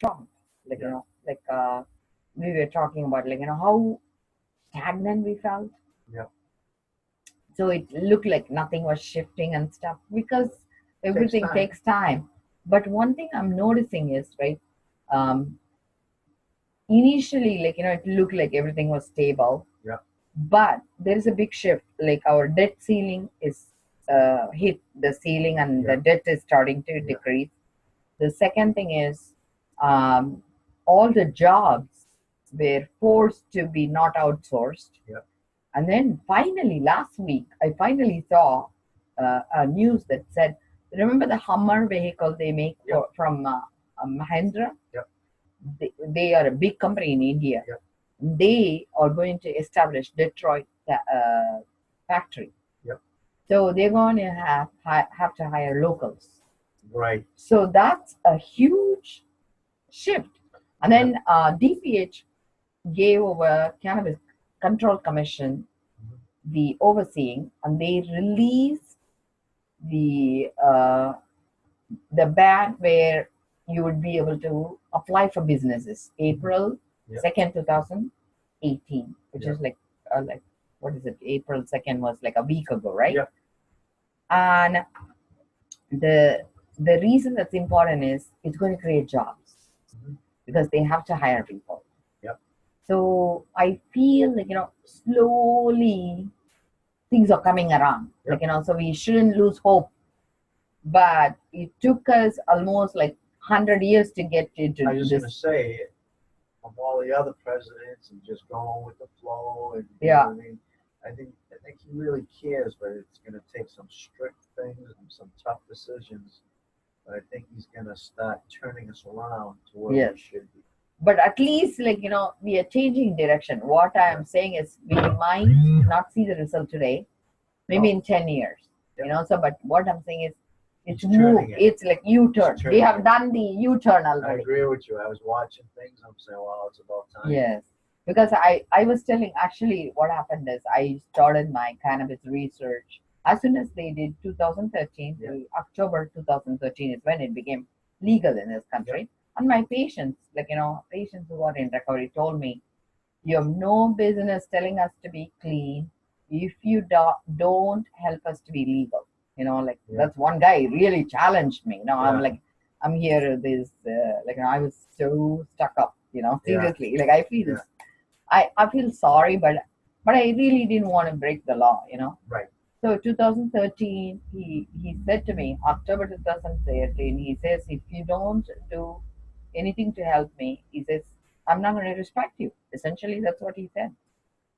shocked. We were talking about how stagnant we felt. Yeah. So it looked like nothing was shifting and stuff because everything takes time. But one thing I'm noticing is, right, um, initially, it looked like everything was stable. Yeah. But there is a big shift. Like our debt ceiling is hit the ceiling, and the debt is starting to decrease. The second thing is, all the jobs were forced to be not outsourced. Yeah. And then finally, last week, I finally saw a news that said, remember the Hummer vehicle they make from Mahindra? Yep. They are a big company in India. Yep. They are going to establish Detroit factory. Yep. So they're going to have to hire locals. Right. So that's a huge shift. And then DPH gave over Cannabis Control Commission the overseeing, and they released the ban where you would be able to apply for businesses April 2nd, 2018, which is like what is it? April 2nd was like a week ago, right? Yeah. And the reason that's important is it's going to create jobs because they have to hire people. Yep. So I feel like slowly things are coming around. Yep. So we shouldn't lose hope. But it took us almost like 100 years to get into I was this. going to say, from all the other presidents and just going with the flow, and you know what I mean, I think he really cares, but it's going to take some strict things and some tough decisions. But I think he's going to start turning us around to where we should be. But at least, we are changing direction. What I am saying is, we might not see the result today, maybe in 10 years. So, but what I'm saying is, it's moved. It's like U-turn. We have done the U-turn already. I agree with you. I was watching things. I'm saying, well, it's about time. Yes. Because I was telling, actually, what happened is I started my cannabis research as soon as they did 2013. October 2013 is when it became legal in this country. And my patients, patients who are in recovery told me, you have no business telling us to be clean if you don't help us to be legal. That's one guy really challenged me. I'm here, I was so stuck up, seriously. I feel, I feel sorry, but I really didn't want to break the law, Right. So 2013, he said to me, October 2013, he says, if you don't do anything to help me, he says, I'm not going to respect you. Essentially, that's what he said.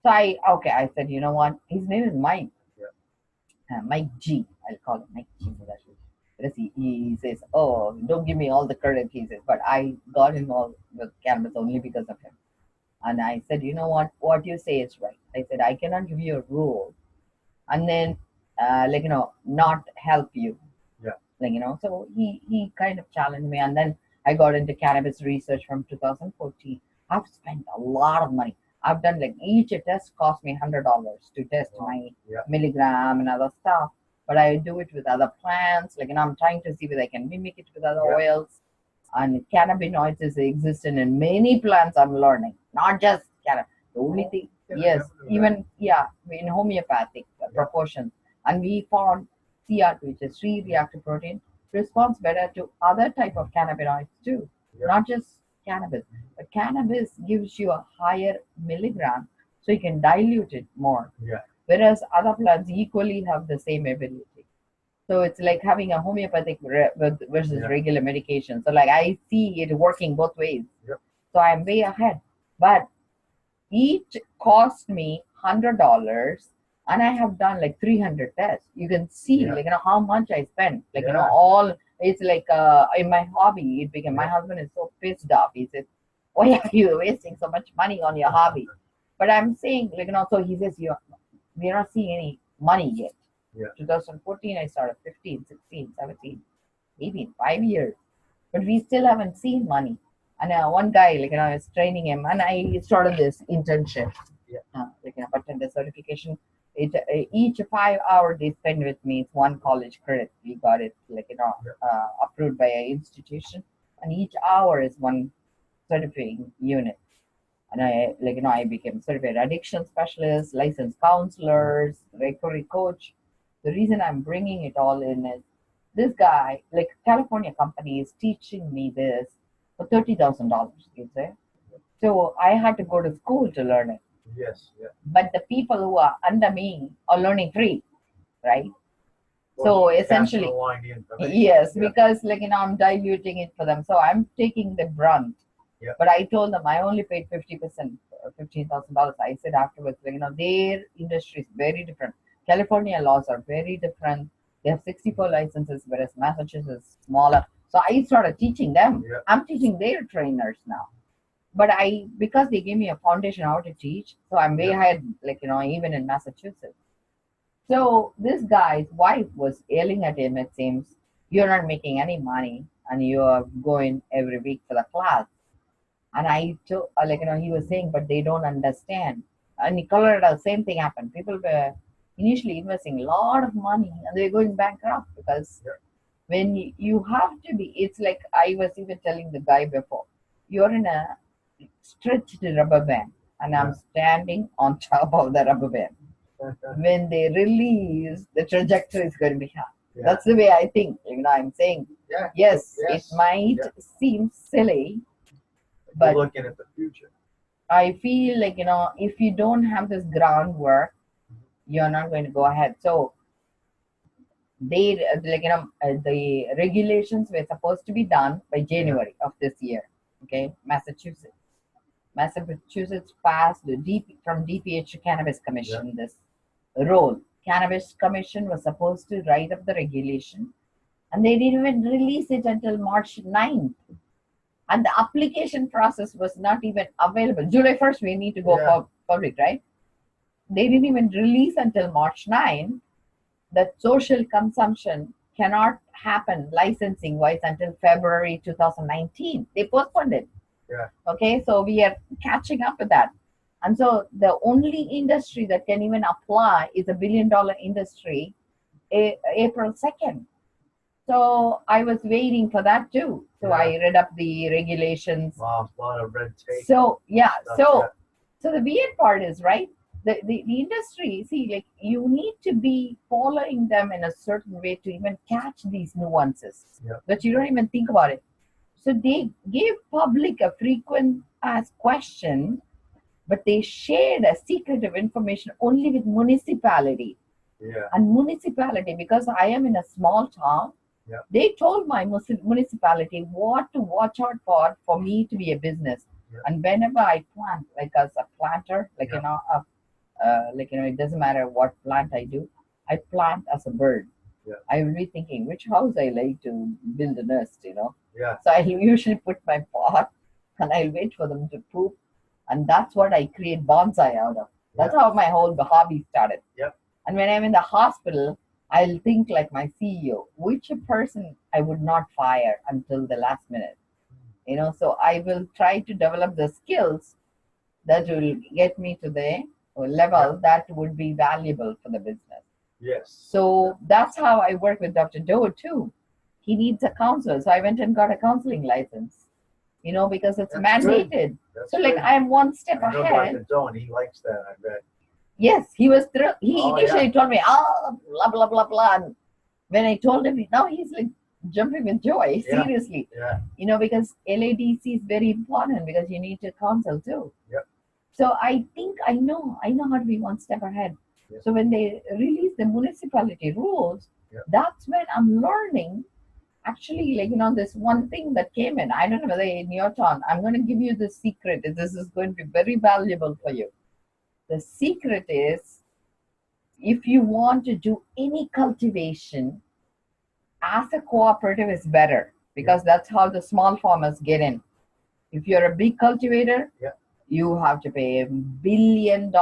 So I said, you know what? His name is Mike. Mike G. I'll call him Mike G. Because he says, oh, don't give me all the credit, he says, but I got involved with cannabis only because of him. And I said, you know what you say is right. I said, I cannot give you a rule and then, not help you. Yeah. So he kind of challenged me. And then I got into cannabis research from 2014. I've spent a lot of money. I've done each test cost me $100 to test my milligram and other stuff. But I do it with other plants. I'm trying to see whether I can mimic it with other oils. And cannabinoids exist in many plants. I'm learning, not just cannabis. The only thing, even in homeopathic proportions. And we found CR2, which is C-reactive protein, responds better to other type of cannabinoids too, not just cannabis. But cannabis gives you a higher milligram, so you can dilute it more. Whereas other plants equally have the same ability. So it's like having a homeopathic versus regular medication. So I see it working both ways. So I'm way ahead. But each cost me $100, and I have done 300 tests. You can see how much I spent. All it's in my hobby. It became my husband is so pissed off. He says, "Why are you wasting so much money on your hobby?" But I'm saying so he says we're not seeing any money yet. 2014 I started, 15, 16, 17, 18, 5 years. But we still haven't seen money. And one guy, I was training him, and I started this internship, bartender certification. Each 5 hours they spend with me, it's one college credit. We got it, approved by an institution. and each hour is one certifying unit. And I became certified addiction specialist, licensed counselors, recovery coach. The reason I'm bringing it all in is this guy, like California company, is teaching me this for $30,000. You say, so I had to go to school to learn it. Yes, yeah. But the people who are under me are learning free, right? Well, So just passing essentially, along the information. yes, Yeah. because I'm diluting it for them. So I'm taking the brunt. Yeah. But I told them I only paid 50%, $15,000. I said afterwards, their industry is very different. California laws are very different. They have 64 licenses, whereas Massachusetts is smaller. So I started teaching them. Yeah. I'm teaching their trainers now. But because they gave me a foundation how to teach, so I'm way ahead, even in Massachusetts. So this guy's wife was yelling at him, it seems, you're not making any money and you are going every week for the class. And I told, he was saying, but they don't understand. And in Colorado, same thing happened. People were initially investing a lot of money and they're going bankrupt because when you have to be, it's like I was even telling the guy before, you're in a stretched rubber band and I'm standing on top of the rubber band. When they release, the trajectory is going to be high. That's the way I think. I'm saying, yes, it might seem silly, but you're looking at the future. I feel like, if you don't have this groundwork, you're not going to go ahead. So the regulations were supposed to be done by January of this year. Okay, Massachusetts passed from DPH to Cannabis Commission this role. Cannabis Commission was supposed to write up the regulation, and they didn't even release it until March 9th. And the application process was not even available. July 1st, we need to go public, right? They didn't even release until March 9th that social consumption cannot happen licensing wise until February 2019. They postponed it. Yeah. Okay, so we are catching up with that. And so the only industry that can even apply is a $1 billion industry, April 2nd. So I was waiting for that too. So I read up the regulations. Wow, a lot of red tape. So so the weird part is, right, the industry, see, like you need to be following them in a certain way to even catch these nuances that you don't even think about it. So they gave public a frequent asked question, but they shared a secret of information only with municipality. And municipality, because I am in a small town, they told my municipality what to watch out for me to be a business. And whenever I plant, like as a planter, it doesn't matter what plant I do, I plant as a bird. I will be thinking which house I like to build a nest, So I usually put my pot and I'll wait for them to poop. And that's what I create bonsai out of. That's how my whole hobby started. And when I'm in the hospital, I'll think like my CEO, which person I would not fire until the last minute. So I will try to develop the skills that will get me to the level that would be valuable for the business. So that's how I work with Dr. Doe too. He needs a counselor. So I went and got a counseling license, because it's mandated. So like I'm one step ahead. Dr. Doe, and he likes that, I bet. Yes, he was thrilled. He initially told me, blah, blah, blah, blah. And when I told him, now he's like jumping with joy, seriously. Because LADC is very important because you need to counsel too. So I think I know how to be one step ahead. So when they release the municipality rules, that's when I'm learning. Actually, this one thing that came in, I don't know whether in your town, I'm going to give you the secret. This is going to be very valuable for you. The secret is, if you want to do any cultivation, as a cooperative is better because that's how the small farmers get in. If you're a big cultivator, you have to pay $1 billion.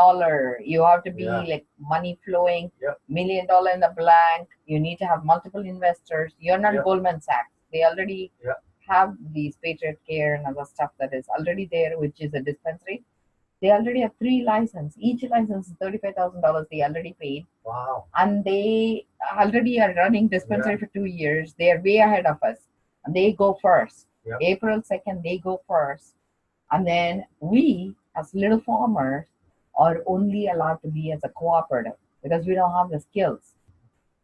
You have to be like money flowing, $1 million in the blank. You need to have multiple investors. You're not Goldman Sachs. They already have these Patriot Care and other stuff that is already there, which is a dispensary. They already have 3 licenses. Each license is $35,000. They already paid. Wow. And they already are running dispensary for 2 years. They are way ahead of us. And they go first. Yep. April 2nd, they go first. And then we, as little farmers, are only allowed to be as a cooperative because we don't have the skills.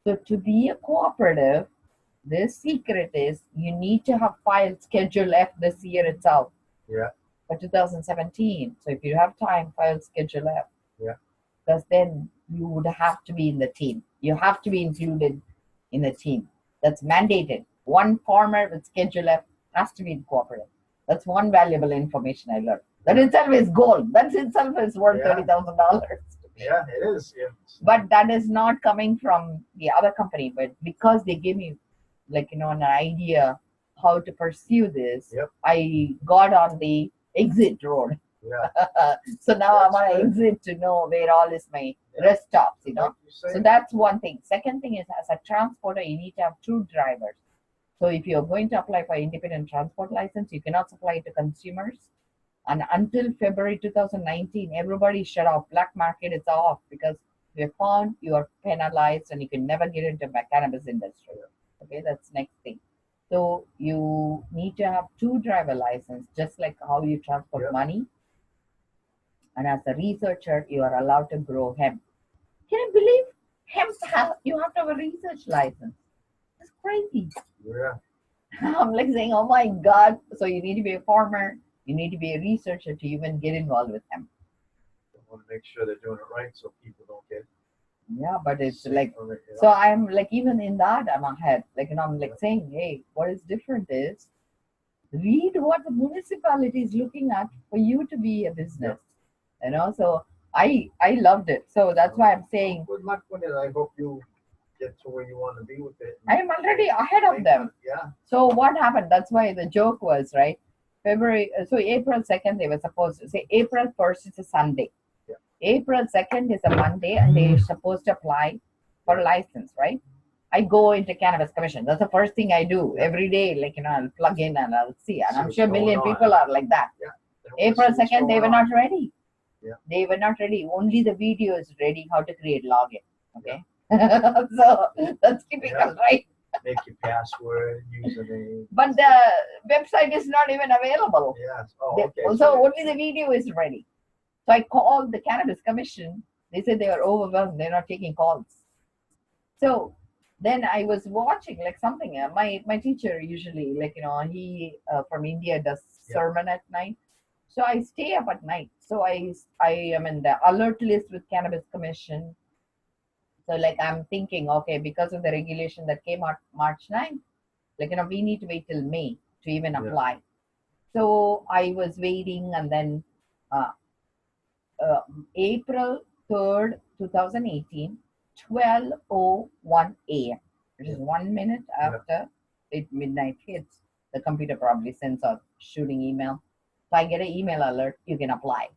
So to be a cooperative, the secret is you need to have filed Schedule F this year itself Yeah. for 2017. So if you have time, file Schedule F. Yeah. Because then you would have to be in the team. You have to be included in the team. That's mandated. One farmer with Schedule F has to be in cooperative. That's one valuable information I learned. That itself is gold. That itself is worth Yeah. $30,000. Yeah, it is. Yeah. But that is not coming from the other company. But because they gave me, like, an idea how to pursue this, Yep. I got on the exit road. Yeah. So now I'm That's on good. exit to know where all is my Yeah. rest stops, Like you say. So that's one thing. Second thing is, as a transporter, you need to have two drivers. So if you're going to apply for independent transport license, you cannot supply it to consumers. And until February 2019, everybody shut off. Black market is off because we have found you are penalized and you can never get into the cannabis industry. Okay, that's next thing. So you need to have two driver license, just like how you transport Yep. money. And as a researcher, you are allowed to grow hemp. Can you believe you have to have a research license? It's crazy. Yeah. I'm like saying, oh my God. So you need to be a farmer, you need to be a researcher to even get involved with hemp. They want to make sure they're doing it right so people don't get Yeah, but it's sick like, from it. so I'm like, even in that, I'm ahead. Like, I'm like saying, hey, what is different is read what the municipality is looking at for you to be a business. So I loved it. So that's why I'm saying Good luck with it. I hope you get to where you want to be with it. I am already ahead of them. Yeah. So what happened? That's why the joke was, right? So April 2nd, they were supposed to say April 1st is a Sunday. Yeah. April 2nd is a Monday, and they're supposed to apply for a license, right? I go into Cannabis Commission. That's the first thing I do every day. Like, I'll plug in and I'll see. And See I'm what's sure a going million on. people are like that. Yeah. April 2nd, they were not ready. Yeah. They were not ready. Only the video is ready how to create login. Okay. So that's typical, right? Make your password, username. But the website is not even available. Yes. Oh, okay. So only the video is ready. So I called the Cannabis Commission. They said they are overwhelmed. They're not taking calls. So then I was watching like something. My teacher usually, like, he from India does sermon at night. So I stay up at night. So I am in the alert list with Cannabis Commission. So like I'm thinking, okay, because of the regulation that came out March 9th, like, we need to wait till May to even apply. So I was waiting, and then uh, April 3rd, 2018, 12:01 a.m., which is 1 minute after midnight hits, the computer probably sends out shooting email. So I get an email alert, you can apply.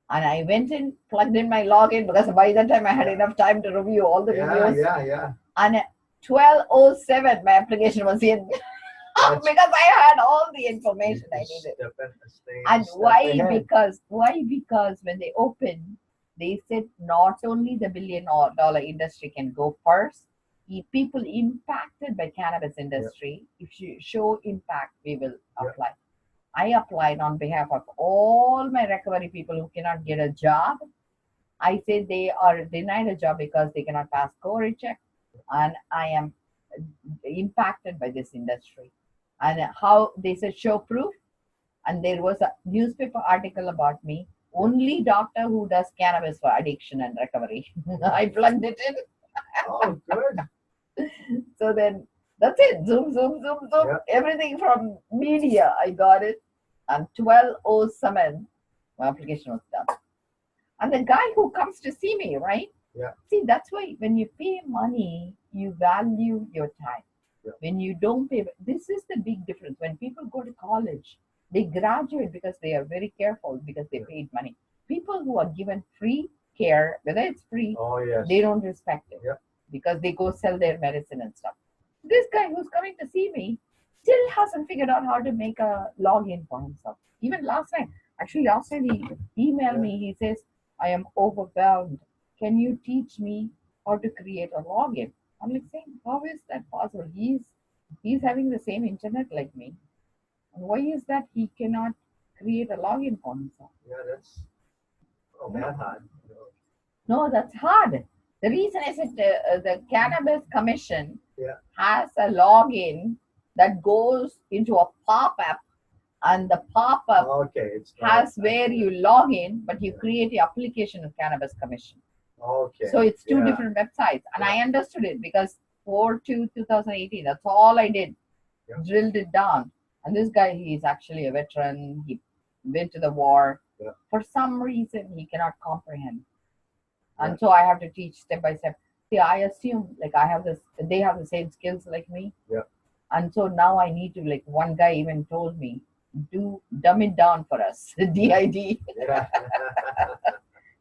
And I went in, plugged in my login because by that time I had enough time to review all the videos. Yeah. And at 12:07, my application was in. Because I had all the information I needed. And why? Because when they opened, they said not only the billion-dollar industry can go first. If people impacted by cannabis industry, if you show impact, we will apply. I applied on behalf of all my recovery people who cannot get a job. I said they are denied a job because they cannot pass COVID check, and I am impacted by this industry. And how they said show proof, and there was a newspaper article about me. Only doctor who does cannabis for addiction and recovery. I plugged it in. Oh, good. So then that's it. Zoom. Yeah. Everything from media, I got it. And 12:07, my application was done. And the guy who comes to see me, right? Yeah. See, that's why when you pay money, you value your time. Yeah. When you don't pay, this is the big difference. When people go to college, they graduate because they are very careful because they paid money. People who are given free care, whether it's free, they don't respect it because they go sell their medicine and stuff. This guy who's coming to see me still hasn't figured out how to make a login for himself. Even last night, he emailed me. He says, I am overwhelmed. Can you teach me how to create a login? I'm like saying, how is that possible? He's having the same internet like me. Why is that he cannot create a login for himself? Yeah, that's that hard. No, that's hard. The reason is that the Cannabis Commission Yeah. has a login that goes into a pop-up, and the pop-up Okay, it's not. has where you log in, but you create the application of Cannabis Commission. Okay. So it's two yeah. different websites, and I Yeah. understood it because 2018, that's all I did, Yeah. drilled it down. And this guy, he's actually a veteran. He went to the war. Yeah. For some reason, he cannot comprehend, Yeah. and so I have to teach step by step. See, I assume like I have this, they have the same skills like me. Yeah. And so now I need to, like, one guy even told me, dumb it down for us, DID. Yeah.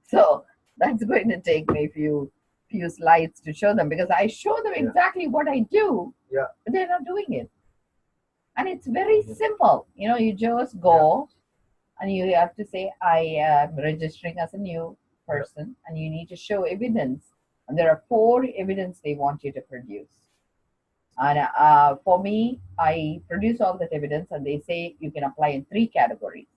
So that's going to take me a few slides to show them, because I show them Yeah. exactly what I do, Yeah. but they're not doing it. And it's very Mhm. simple. You just go and you have to say, I am registering as a new person, and you need to show evidence. And there are 4 evidence they want you to produce. And for me, I produce all that evidence, and they say you can apply in 3 categories.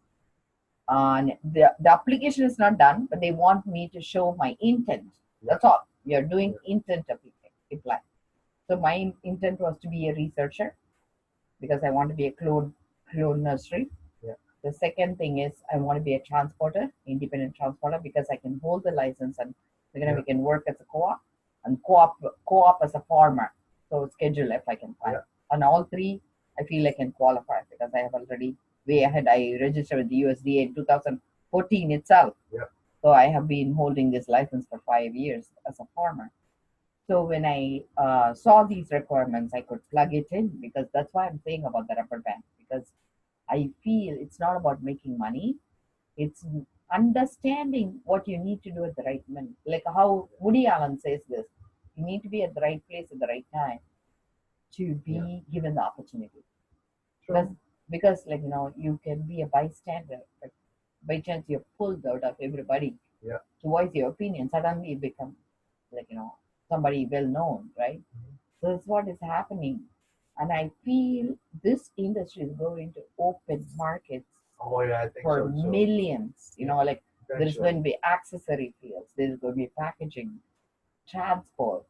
And the application is not done, but they want me to show my intent. That's all. You're doing intent apply. So my intent was to be a researcher, because I want to be a clone nursery. Yeah. The second thing is I want to be a transporter, independent transporter, because I can hold the license, and we can work as a co-op, and co-op as a farmer. So Schedule F I can find. And all 3, I feel I can qualify, because I have already way ahead. I registered with the USDA in 2014 itself. Yeah. So I have been holding this license for 5 years as a farmer. So when I saw these requirements, I could plug it in, because that's why I'm saying about the rubber band, because I feel it's not about making money. It's understanding what you need to do at the right minute. Like how Woody Allen says this, you need to be at the right place at the right time to be given the opportunity. Because you can be a bystander, but by chance you're pulled out of everybody to voice your opinion. Suddenly you become somebody well known, right? So that's what is happening. And I feel this industry is going to open markets Oh yeah, I think for so too. millions. Like there's Eventually. going to be accessory fields, there's going to be packaging, transport,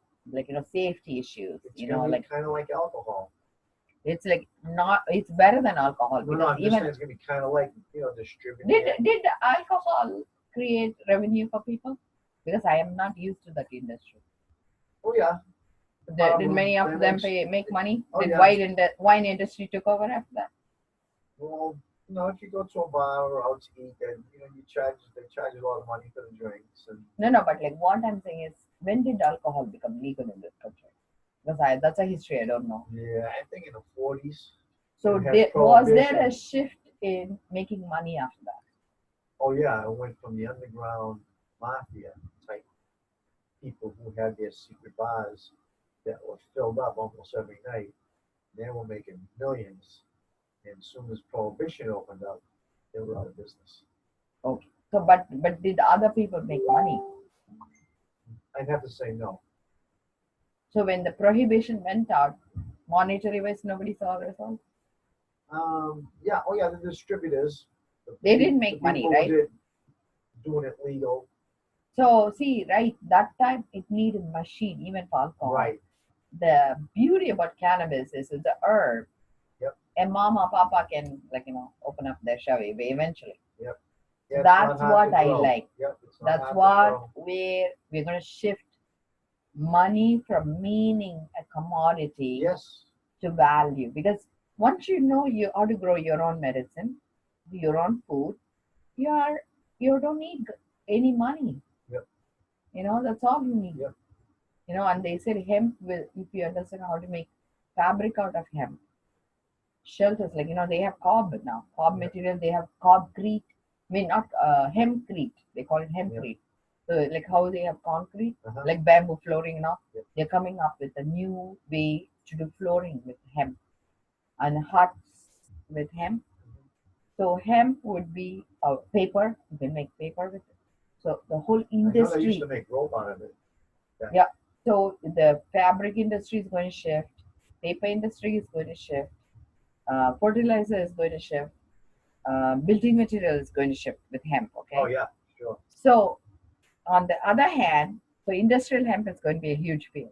safety issues. It's gonna be kind of like alcohol. It's like not. It's better than alcohol, No, because I'm just saying it's gonna be kind of like distributing. Did alcohol create revenue for people? Because I am not used to that industry. Oh yeah. Did many of them make money? Oh, Did yeah. wine industry took over after that? Well, if you go to a bar or out to eat, then they charge a lot of money for the drinks and. No, but like what I'm saying is, when did alcohol become legal in this country? Because that's a history I don't know. Yeah, I think in the 40s. So was there a shift in making money after that? Oh yeah, it went from the underground mafia type people who had their secret bars that were filled up almost every night. They were making millions, and as soon as prohibition opened up, they were out of business. Okay. So, but did other people make money? I'd have to say no. So when the prohibition went out, monetary wise, nobody saw the results. Yeah. Oh yeah, the distributors. They didn't make money, right? Doing it legal. So see, right, that time it needed machine, even for alcohol. Right. The beauty about cannabis is it's a herb. Yep. And mama, papa can open up their Chevy eventually. Yep. Yeah, that's what I like. Yep. That's what we're going to shift money from meaning a commodity to value. Because once you know how to grow your own medicine, your own food, you don't need any money. Yep. That's all you need. Yep. And they said hemp will, if you understand how to make fabric out of hemp, shelters, they have cob now, cob material, they have cobcrete. I mean, not hempcrete, they call it hempcrete. So like how they have concrete, like bamboo flooring now, they're coming up with a new way to do flooring with hemp, and huts with hemp. So hemp would be paper. You can make paper with it. So the whole industry. I know they used to make rope out of it. Yeah. So the fabric industry is going to shift. Paper industry is going to shift. Fertilizer is going to shift. Building material is going to shift with hemp. Okay. Oh yeah, sure. So on the other hand, so industrial hemp is going to be a huge field.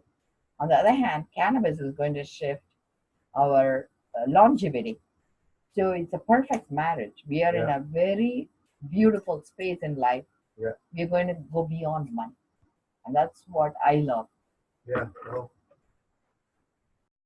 On the other hand, cannabis is going to shift our longevity. So it's a perfect marriage. We are in Yeah, a very beautiful space in life. yeah, We're going to go beyond money. And that's what I love. yeah. Well,